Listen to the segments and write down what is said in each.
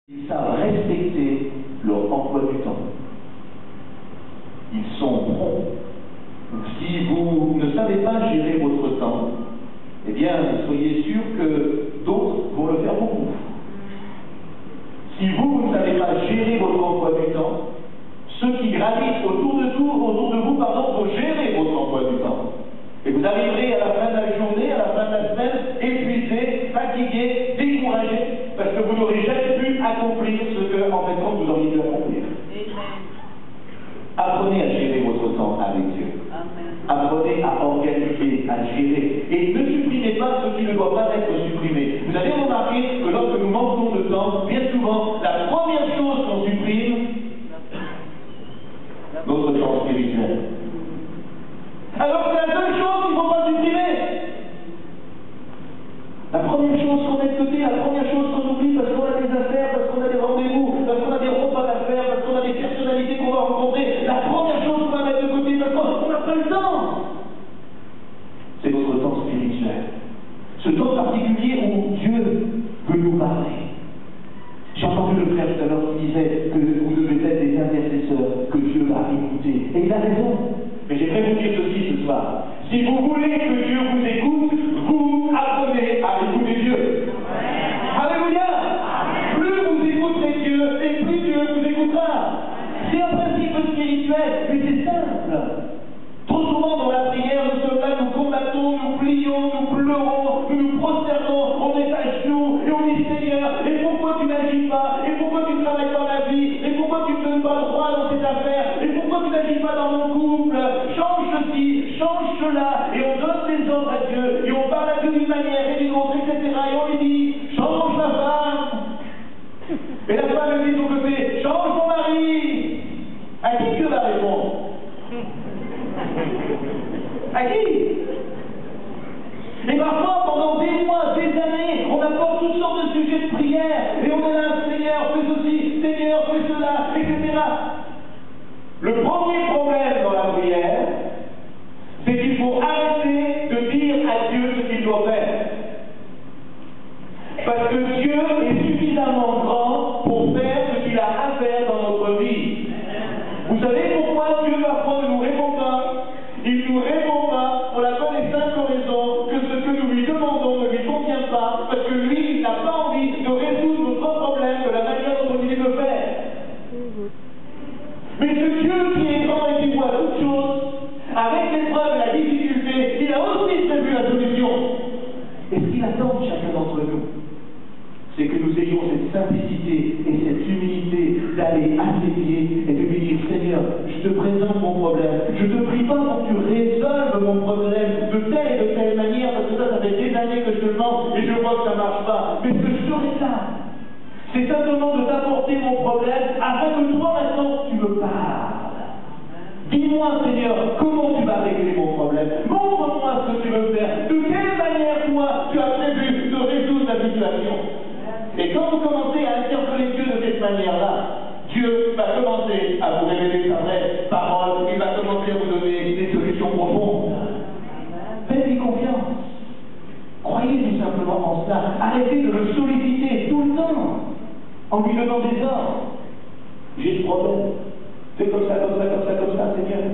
Ils savent respecter leur emploi du temps. Ils sont prompts. Si vous ne savez pas gérer votre temps, eh bien, soyez sûr que d'autres vont le faire pour vous. Si vous ne savez pas gérer votre emploi du temps, ceux qui gravitent autour de vous, vont gérer votre emploi du temps. Et vous arriverez à la fin de la journée, à la fin de la semaine, épuisé, fatigué, découragé, parce que vous n'aurez jamais pu accomplir ce que, en fait, vous auriez dû accomplir. Apprenez à gérer votre temps avec Dieu. Apprenez à organiser, à gérer. Et ne supprimez pas ce qui ne doit pas être supprimé. Vous avez remarqué que lorsque nous manquons de temps, bien souvent, la première chose qu'on supprime, notre temps spirituel. Alors c'est la seule chose qu'il ne faut pas supprimer. La première chose qu'on met de côté, la première chose qu'on oublie parce qu'on a des affaires, parce qu'on a des rendez-vous, parce qu'on a des repas à faire, parce qu'on a des personnalités qu'on va rencontrer, la première chose qu'on va mettre de côté parce qu'on n'a pas le temps. C'est notre temps spirituel. Ce temps particulier où Dieu veut nous parler. J'ai entendu le frère tout à l'heure qui disait que vous devez être des intercesseurs, que Dieu va écouter. Et il a raison. Mais j'aimerais vous dire ceci ce soir. Si vous voulez que Dieu vous écoute, vous apprenez à écouter Dieu. Alléluia. Plus vous écouterez Dieu, et plus Dieu vous écoutera. C'est un principe spirituel, mais c'est simple. Trop souvent dans la prière, nous sommes là, nous combattons, nous plions, nous pleurons, nous nous prosternons, on est à genoux, et on dit Seigneur, et pourquoi tu n'agis pas? Et pourquoi tu ne travailles pas ma vie? Et pourquoi tu ne donnes pas le droit dans cette affaire? Et pourquoi tu n'agis pas dans mon couple? Change ceci, change cela, et on donne des ordres à Dieu, et on parle à Dieu d'une manière et d'une autre, etc. Et on lui dit, change ma femme. Et la femme lui dit de son côté, change mon mari. À qui Dieu va répondre? À qui? Et parfois, pendant des mois, des années, on apporte toutes sortes de sujets de prière, et on est là, Seigneur, fais ceci, Seigneur, fais cela, etc. Le premier problème dans la prière, c'est qu'il faut arrêter de dire à Dieu ce qu'il doit faire. Parce que Dieu est suffisamment grand pour faire ce qu'il a à faire dans notre vie. Vous savez pourquoi Dieu parfois ne nous répond pas? Il ne nous répond pas pour la bonne et simple raison que ce que nous lui demandons ne lui convient pas, parce que lui, il n'a pas envie de résoudre notre problème de la manière dont il veut le faire. Mais ce Dieu qui est grand et qui voit toutes choses, avec l'épreuve et la difficulté, il a aussi prévu la solution. Et ce qu'il attend de chacun d'entre nous, c'est que nous ayons cette simplicité et cette humilité d'aller à ses pieds et de lui dire Seigneur, je te présente mon problème. Je ne te prie pas pour que tu résolves mon problème de telle et de telle manière, parce que ça fait des années que je te demande et je vois que ça ne marche pas. Mais ce que je te réclame, c'est simplement de t'apporter mon problème afin que toi maintenant tu me parles. Dis-moi Seigneur, comment tu vas régler mon problème? Montre-moi ce que tu veux faire. De quelle manière toi tu as prévu de résoudre la situation? Et quand vous commencez à interpeller Dieu de cette manière-là, Dieu va commencer à vous révéler sa vraie parole, il va commencer à vous donner des solutions profondes. Faites-lui confiance. Croyez tout simplement en cela. Arrêtez de le solliciter tout le temps en lui donnant des ordres. J'ai ce problème. Fais comme ça, comme ça, comme ça, comme ça, Seigneur.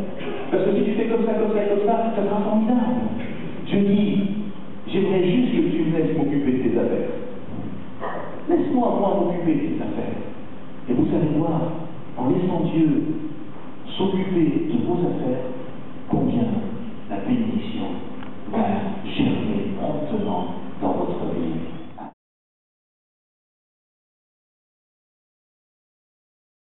Parce que si tu fais comme ça, comme ça, comme ça sera formidable. Je dis, j'aimerais juste que tu me laisses m'occuper de tes affaires. Laisse-moi m'occuper de tes affaires. Et vous allez voir, en laissant Dieu s'occuper de vos affaires, combien la bénédiction va germer promptement